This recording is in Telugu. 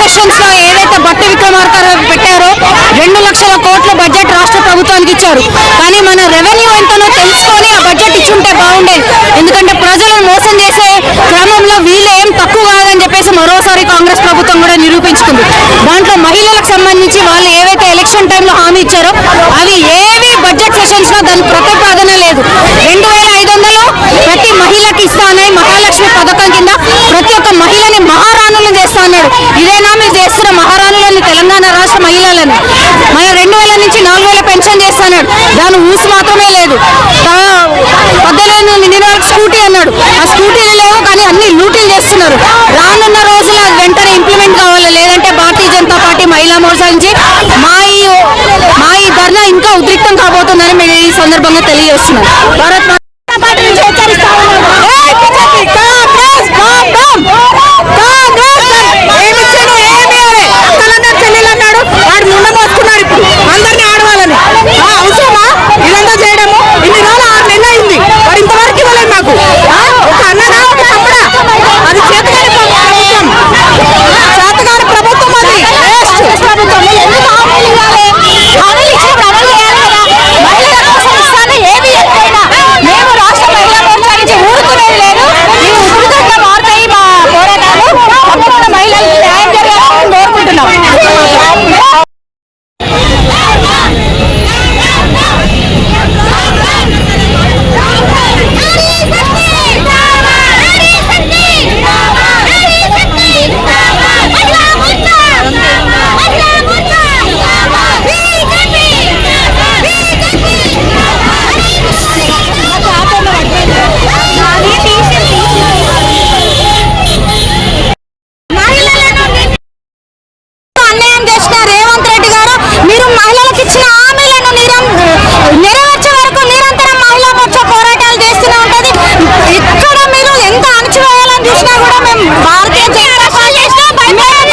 సెషన్స్ లో ఏదైతే బట్టి విక్రమార్క పెట్టారో 2 లక్షల కోట్ల బడ్జెట్ రాష్ట్ర ప్రభుత్వానికి ఇచ్చారు. కానీ మన రెవెన్యూ ఎంతనో తెలుసుకొని ఆ బడ్జెట్ ఇచ్చుంటే బాగుండేది. ఎందుకంటే ప్రజలను మోసం చేసే క్రమంలో వీళ్ళు ఏం తక్కువ కాదని చెప్పేసి మరోసారి కాంగ్రెస్ ప్రభుత్వం కూడా నిరూపించుకుంది. దాంట్లో మహిళలకు సంబంధించి వాళ్ళు ఏవైతే ఎలక్షన్ టైంలో హామీ ఇచ్చారో అవి ఏవి బడ్జెట్ సెషన్స్ లో దాని ప్రతిపాదన లేదు. 2500 ప్రతి మహిళకి ఇస్తానని మహాలక్ష్మి పథకం కింద ప్రతి ఒక్క మహిళని మహారాణులను చేస్తా అన్నాడు. ఇదేనా మీరు చేస్తున్న మహారాణులని తెలంగాణ రాష్ట్ర మహిళలని? మన 2000 నుంచి 4000 పెన్షన్ చేస్తాడు. దాని ఊసి మాత్రమే లేదు. 18 నిన్న స్కూటీ అన్నాడు. ఆ స్కూటీలు లేవు కానీ అన్ని లూటీలు చేస్తున్నారు. రానున్న రోజులు అది వెంటనే ఇంప్లిమెంట్ కావాలి. లేదంటే భారతీయ జనతా పార్టీ మహిళా మోర్చా నుంచి మా ఈ ధర్నా ఇంకా ఉద్రిక్తం కాబోతుందని మేము ఈ సందర్భంగా తెలియజేస్తున్నాం. భారత్ పార్టీ నుంచి హెచ్చరిస్తా భారతీయ జనతా పార్టీ